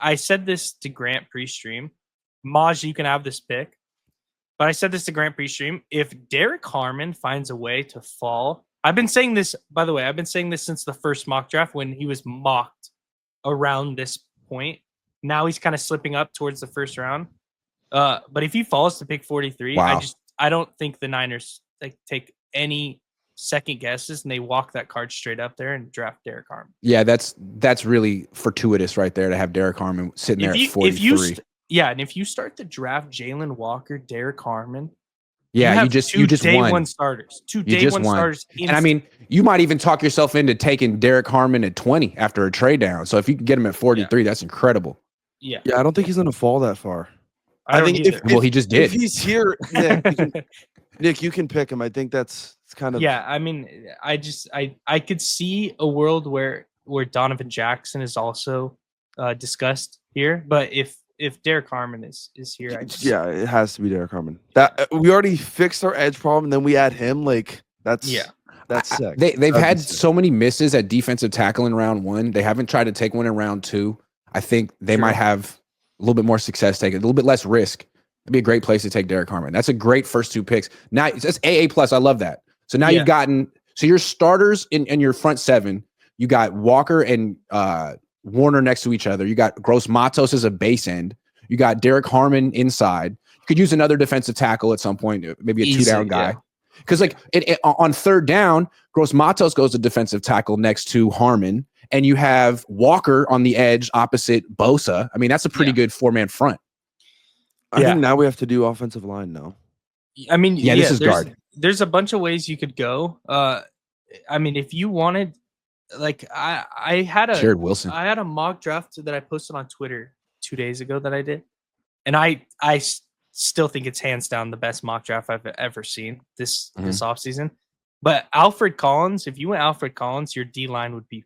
I said this to Grant pre-stream. Maj, you can have this pick. But I said this to Grant pre-stream. If Derek Harmon finds a way to fall, I've been saying this, by the way, I've been saying this since the first mock draft when he was mocked around this point. Now he's kind of slipping up towards the first round. But if he falls to pick 43, I don't think the Niners take any second guesses and they walk that card straight up there and draft Derek Harmon. Yeah, that's really fortuitous right there to have Derek Harmon sitting there at 43. And if you start to draft Jalen Walker, Derek Harmon, you just day won. One starters. Two day one starters. And I mean, you might even talk yourself into taking Derek Harmon at 20 after a trade down. So if you can get him at 43, that's incredible. Yeah, I don't think he's going to fall that far. I think he just did. If he's here, Nick, you can pick him. I think it's kind of. Yeah, I mean, I could see a world where Donovan Jackson is also discussed here, but if Derek Harmon is here, it has to be Derek Harmon. That we already fixed our edge problem, and then we add him. That's sick. They've had so many misses at defensive tackle in round 1. They haven't tried to take one in round 2. I think they might have a little bit more success taking, a little bit less risk. It'd be a great place to take Derek Harmon. That's a great first 2 picks. Now that's AA plus. I love that. So now you've gotten your starters in your front 7. You got Walker and Warner next to each other. You got Gross Matos as a base end. You got Derek Harmon inside. You could use another defensive tackle at some point, maybe a 2-down guy. Because on 3rd down, Gross Matos goes to defensive tackle next to Harmon, and you have Walker on the edge opposite Bosa. I mean, that's a pretty good 4-man front. I think now we have to do offensive line now. I mean, this is guard. There's a bunch of ways you could go. I mean, if you wanted, I had a Jared Wilson. I had a mock draft that I posted on Twitter 2 days ago that I did, and I still think it's hands down the best mock draft I've ever seen this offseason. But Alfred Collins, if you went Alfred Collins, your D line would be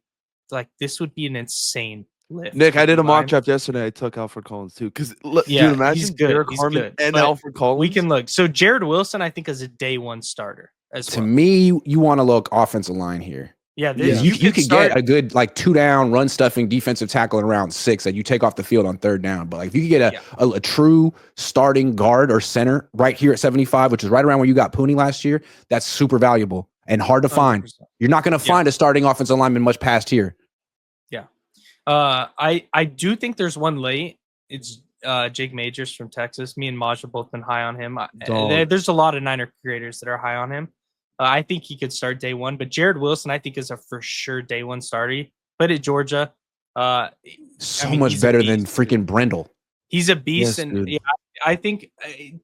this would be an insane lift. Nick, I did a mock draft yesterday. I took Alfred Collins too. Because imagine he's good. Derek Harmon and Alfred Collins. We can look. So Jared Wilson, I think, is a day 1 starter as well. To me, you want to look offensive line here. Yeah, you could get a good 2-down run stuffing defensive tackle in round 6 that you take off the field on 3rd down. But if you could get a true starting guard or center right here at 75, which is right around where you got Pooney last year, that's super valuable and hard to find. 100%. You're not going to find a starting offensive lineman much past here. Yeah. I do think there's one late. It's Jake Majors from Texas. Me and Maj have both been high on him. There's a lot of Niner creators that are high on him. I think he could start day 1, but Jared Wilson, I think, is a for sure day 1 starter. But at Georgia, much better than freaking Brendel. He's a beast, yes, and I think,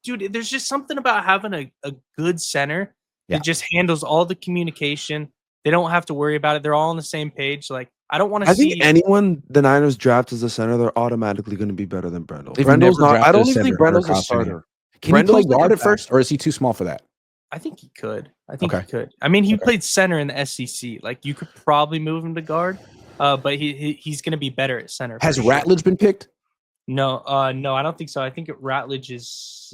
dude, there's just something about having a good center that just handles all the communication. They don't have to worry about it. They're all on the same page. I don't want to see. I think anyone the Niners draft as a center, they're automatically going to be better than Brendel. Brendel's not. I don't even think Brendel's a starter. Can he play guard at first, or is he too small for that? I think he could. He could. I mean, he played center in the SEC. You could probably move him to guard, but he's going to be better at center. Has Ratledge been picked? No, I don't think so. I think Ratledge is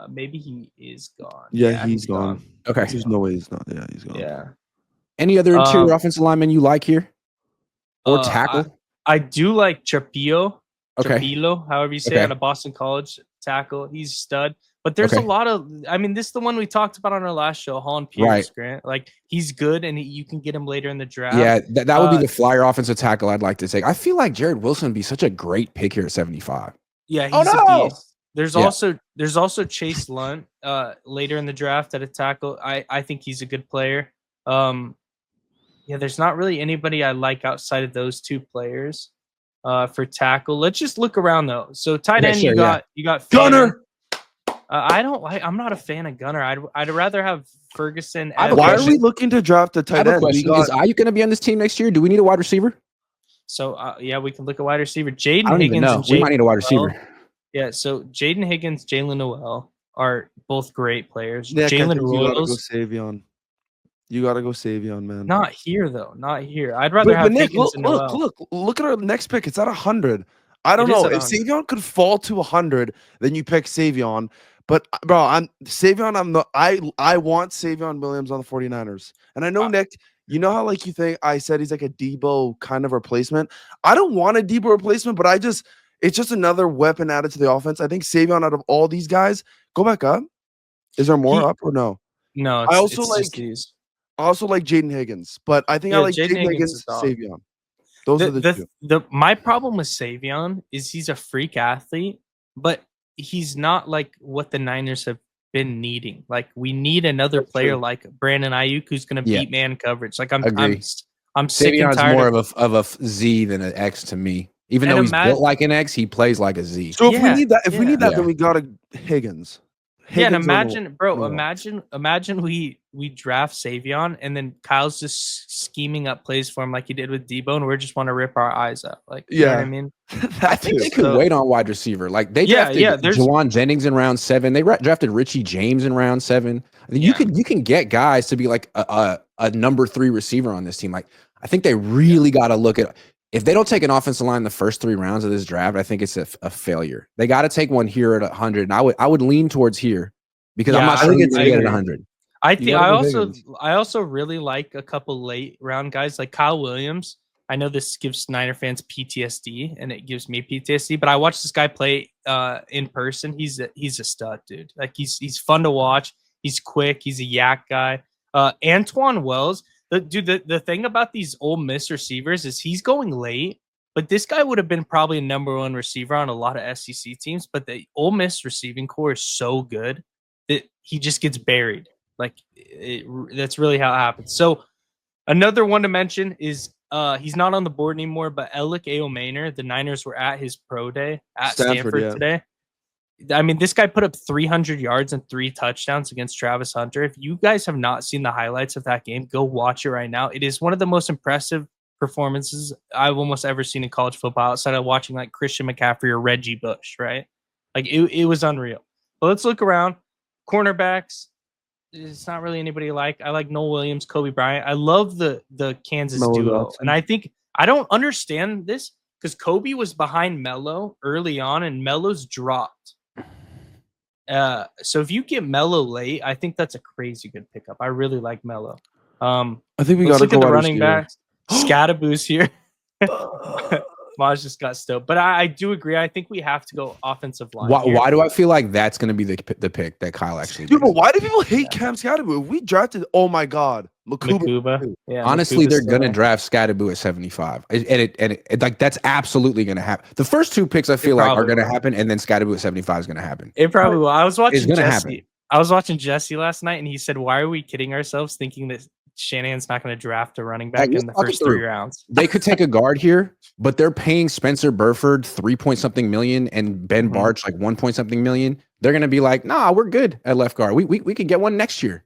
maybe he is gone. Yeah, he's gone. Okay, there's no way he's not. Yeah, he's gone. Yeah. Any other interior offensive linemen you like here, or tackle? I do like Chapillo. Okay. Chapillo, however you say it, on a Boston College tackle. He's a stud. But there's a lot of, I mean, this is the one we talked about on our last show, Holland Pierce, Grant. He's good, and you can get him later in the draft. Yeah, that would be the flyer offensive tackle I'd like to take. I feel like Jared Wilson would be such a great pick here at 75. Yeah, he's a beast. There's also Chase Lunt later in the draft at a tackle. I think he's a good player. There's not really anybody I like outside of those 2 players for tackle. Let's just look around though. So tight end, you got Gunner. I'm not a fan of Gunner. I'd rather have Ferguson. Why are we looking to draft a tight end? Is Ayuk going to be on this team next year? Do we need a wide receiver? So we can look at wide receiver. Jaden Higgins. And we might need a wide receiver. Yeah. So Jaden Higgins, Jalen Noel are both great players. Nick, Jalen Royals. You gotta go Savion, man. Not here though. Not here. I'd rather have Nick, Higgins and Noel. Look at our next pick. It's at 100. I don't know if Savion could fall to 100, then you pick Savion. But bro, I want Savion Williams on the 49ers. And I know Nick, you know how you think I said he's like a Debo kind of replacement. I don't want a Debo replacement, but It's just another weapon added to the offense. I think Savion, out of all these guys, go back up. Is there more up or no? No, I it's just these. I also like Jaden Higgins, but I think I Yeah, like Jaden Jaden Higgins is Higgins, dog. Savion. Those are the two. My problem with Savion is he's a freak athlete, but he's not like what the Niners have been needing. Like we need another player like Brandon Ayuk who's going to beat man coverage. Like I'm sick and Savion's tired more of a Z than an X to me. Even though he's built like an X, he plays like a Z. So if we need that, then we got to Higgins. Yeah, and imagine we draft Savion and then Kyle's just scheming up plays for him like he did with Debo, and we just want to rip our eyes out. Like, you know what I mean? I think they could wait on wide receiver. Like they drafted Jawan Jennings in round 7. They drafted Richie James in round 7. I mean, you can get guys to be like a number 3 receiver on this team. Like I think they really got to look at. If they don't take an offensive line the first 3 rounds of this draft, I think it's a failure. They got to take one here at 100, and I would lean towards here because I'm not sure you're going to get at 100. I also really like a couple late round guys like Kyle Williams. I know this gives Niner fans PTSD, and it gives me PTSD. But I watched this guy play in person. He's a stud, dude. Like he's fun to watch. He's quick. He's a yak guy. Antoine Wells. The thing about these Ole Miss receivers is he's going late, but this guy would have been probably a number 1 receiver on a lot of SEC teams. But the Ole Miss receiving core is so good that he just gets buried. Like that's really how it happens. So another one to mention is he's not on the board anymore, but Alec Aomaner. The Niners were at his pro day at Stanford today. I mean, this guy put up 300 yards and 3 touchdowns against Travis Hunter. If you guys have not seen the highlights of that game, go watch it right now. It is one of the most impressive performances I've almost ever seen in college football outside of watching like Christian McCaffrey or Reggie Bush, right? Like it was unreal. But let's look around. Cornerbacks, it's not really anybody I like Noel Williams, Kobe Bryant. I love the Kansas duo. And I think I don't understand this because Kobe was behind Melo early on and Melo's dropped. So if you get Melo late, I think that's a crazy good pickup. I really like Melo. I think we got to look at the running backs. Scadaboo's here. Maj just got stoked, but I do agree. I think we have to go offensive line. Why do I feel like that's going to be the pick that Kyle actually? Dude, but why do people hate Cam Scadaboo? If we drafted, oh my god, Makuba. Yeah, honestly, they're going to draft Scadaboo at 75, and it like that's absolutely going to happen. The first 2 picks I feel like are going to happen, and then Scadaboo at 75 is going to happen. It probably will. I was watching Jesse last night, and he said, "Why are we kidding ourselves thinking that Shanahan's not going to draft a running back in the first 3 rounds?" They could take a guard here, but they're paying Spencer Burford 3-point-something million and Ben Barch like 1-point-something million. They're going to be like, nah, we're good at left guard. We could get one next year.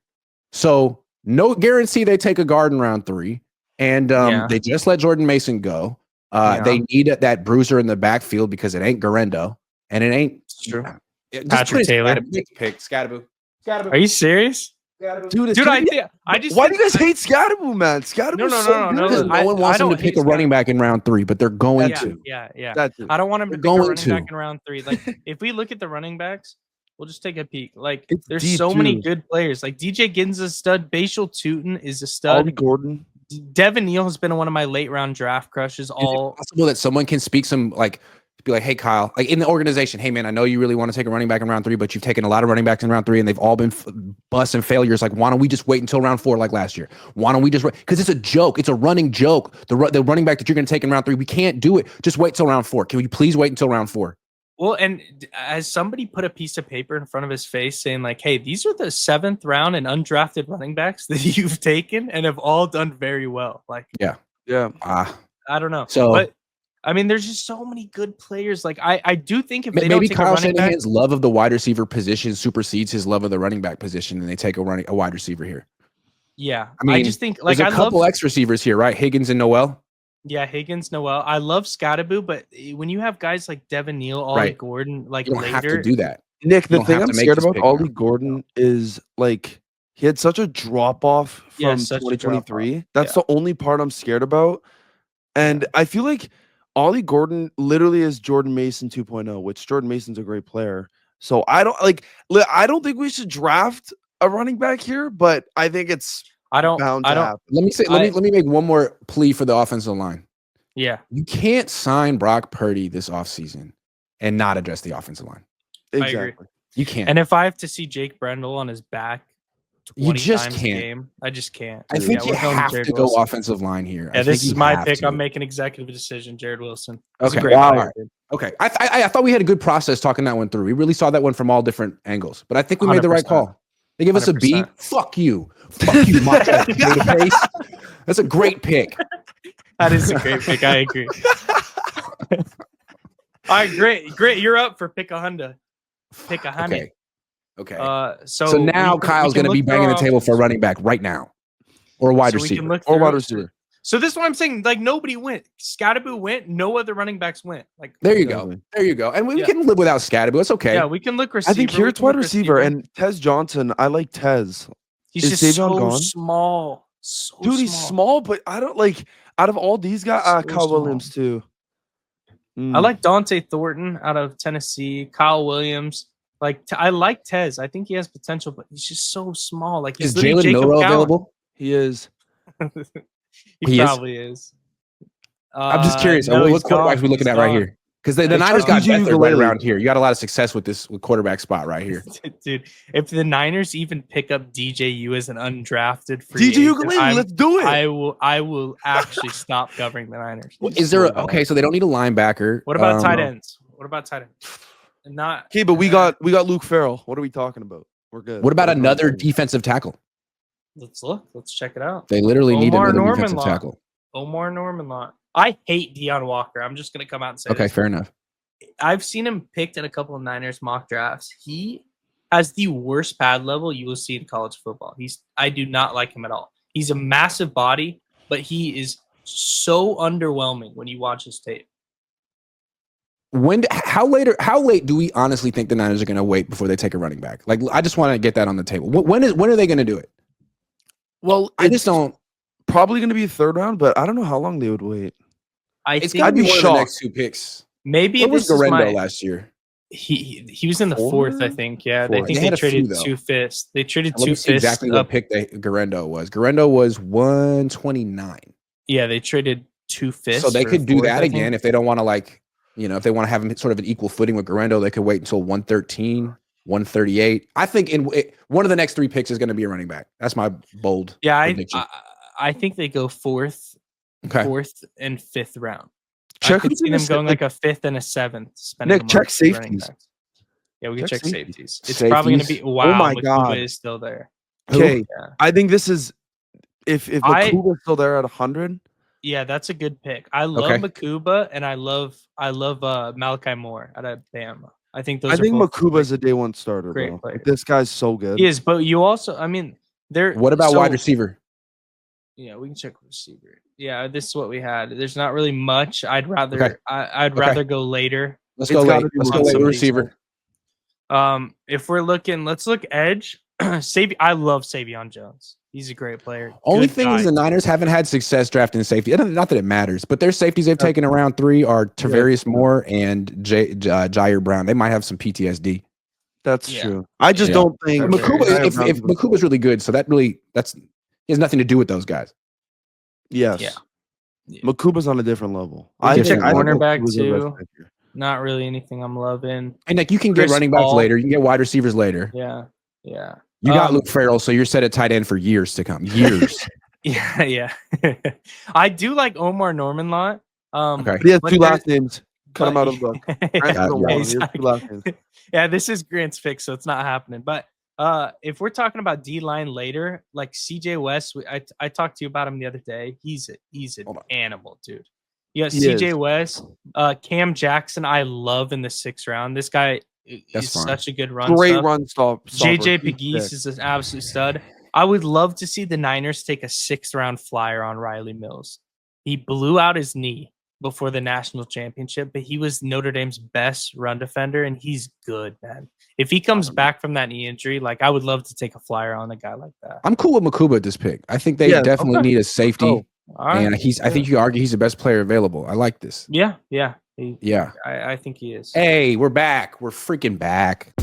So no guarantee they take a guard in round 3. And they just let Jordan Mason go. They need that bruiser in the backfield because it ain't Garendo and it ain't Patrick Taylor. Pick Scadaboo. Are you serious? Dude, why do you guys hate Scadaboo, man? Scadaboo, no one wants them to pick a running back in round 3, but they're going to. Yeah. I don't want him to pick a running back in round 3. Like, if we look at the running backs, we'll just take a peek. Like, there's so many good players. Like, DJ Ginn's a stud. Bashal Tootin is a stud. Ollie Gordon. Devin Neal has been one of my late round draft crushes. Is it possible that someone can speak some like? Be like, hey, Kyle, like in the organization, hey, man, I know you really want to take a running back in round 3, but you've taken a lot of running backs in round 3 and they've all been busts and failures. Like, why don't we just wait until round 4 like last year? Why don't we just wait? Because it's a joke. It's a running joke. The running back that you're going to take in round 3, we can't do it. Just wait till round 4. Can we please wait until round 4? Well, and as somebody put a piece of paper in front of his face saying like, hey, these are the 7th round and undrafted running backs that you've taken and have all done very well. Like, yeah. I don't know. So, but I mean, there's just so many good players. Like, I do think if they maybe don't take Kyle a running back, Shanahan's love of the wide receiver position supersedes his love of the running back position, and they take a wide receiver here. Yeah, I mean, I just think like there's a couple X receivers here, right? Higgins and Noel. Yeah, Higgins, Noel. I love Scadaboo, but when you have guys like Devin Neal, Ollie Gordon, like you don't later, have to do that. Nick, the thing I'm scared about Ollie Gordon is like he had such a drop off from 2023. That's the only part I'm scared about, and I feel like Ollie Gordon literally is Jordan Mason 2.0, which Jordan Mason's a great player. So I don't think we should draft a running back here, but I think it's bound to happen. Let me make one more plea for the offensive line. Yeah. You can't sign Brock Purdy this offseason and not address the offensive line. Exactly. I agree. You can't. And if I have to see Jake Brendel on his back 20 you just times can't. a game, I just can't. I think you have to go offensive line here. Yeah, this is my pick. I'm making executive decision. Jared Wilson. Okay. Wow. Okay. I thought we had a good process talking that one through. We really saw that one from all different angles, but I think we made the right call. They give us a B. 100%. Fuck you. Fuck you, macho potato face. That's a great pick. That is a great pick. I agree. All right, great. You're up for pick a Honda. Pick a Honda. Okay. So now Kyle's going to be banging the table for a running back right now, or a wide receiver, or wide receiver. So this is what I'm saying. Like nobody went. Scatterboo went. No other running backs went. Like there you go. And we can live without Scatterboo. It's okay. Yeah, we can look receiver. I think here's wide receiver and Tez Johnson. I like Tez. He's just so small. Dude, he's small, but I don't like out of all these guys. Kyle Williams too. I like Dante Thornton out of Tennessee. Kyle Williams. Like I like Tez. I think he has potential, but he's just so small. Like is Jalen Milroe available? He is. he probably is. I'm just curious. What quarterbacks are we looking at right here? Because the Niners got Beathard right around here. You got a lot of success with this quarterback spot right here. Dude, if the Niners even pick up DJU as an undrafted free agent, let's do it. I will actually stop covering the Niners. Is there so they don't need a linebacker. What about tight ends? Not okay, but we got Luke Farrell. What are we talking about? We're good. What about another defensive tackle? Let's look. Let's check it out. They literally need another defensive tackle. Omar Norman. I hate Deion Walker. I'm just gonna come out and say okay, fair enough. I've seen him picked in a couple of Niners mock drafts. He has the worst pad level you will see in college football. I do not like him at all. He's a massive body, but he is so underwhelming when you watch his tape. How late do we honestly think the Niners are going to wait before they take a running back? Like, I just want to get that on the table. When are they going to do it? Well, I just don't. Probably going to be a third round, but I don't know how long they would wait. It's got to be one of the next two picks. Maybe what was Garendo last year? He was in the fourth, I think. Yeah, they traded two fifths. They traded two fifths. Exactly what pick Garendo was. Garendo was 129. Yeah, they traded 2 fifths. So they could do that again if they don't want to if they want to have him sort of an equal footing with Garendo, they could wait until 113, 138. I think one of the next three picks is going to be a running back. That's my bold prediction. I think they go fourth and fifth round. I could see them going like a fifth and a seventh. Nick, check safeties. Yeah, we can check safeties. It's probably going to be wow. Oh my God, is still there. Okay, yeah. I think this is if Makuba's still there at 100. Yeah, that's a good pick. I love Makuba and I love Malachi Moore out of Bama. I think Makuba's a day one starter. Great player. This guy's so good. He is, but you also, What about wide receiver? Yeah, we can check receiver. Yeah, this is what we had. There's not really much. I'd rather rather go later. Let's go late receiver. If we're looking, let's look edge. I love Savion Jones. He's a great player. Only thing is the Niners haven't had success drafting safety. Not that it matters, but their safeties they've taken around 3 are Tavarius Moore and Jair Brown. They might have some PTSD. That's true. I just don't think Makuba. If Makuba's really good, so he has nothing to do with those guys. Yes. Yeah. Makuba's on a different level. I check cornerback too. Not really anything I'm loving. And you can get running backs later. You can get wide receivers later. Yeah. You got Luke Farrell, so you're set at tight end for years to come. Years. Yeah. I do like Omar Norman lot. He has 2 last names. Cut him out of the book. Yeah, this is Grant's pick, so it's not happening. But if we're talking about D-line later, like CJ West, I talked to you about him the other day. He's an animal, dude. Yeah, CJ West, Cam Jackson, I love in the 6th round. This guy is such a good run stop. JJ Pegues is an absolute stud. I would love to see the Niners take a 6th round flyer on Riley Mills. He blew out his knee before the national championship, but he was Notre Dame's best run defender, and he's good, man. If he comes back from that knee injury, I would love to take a flyer on a guy like that. I'm could with Makuba at this pick. I think they definitely need a safety, and I think you argue he's the best player available. I like this. Yeah. Yeah. I think he is. Hey, we're back. We're freaking back.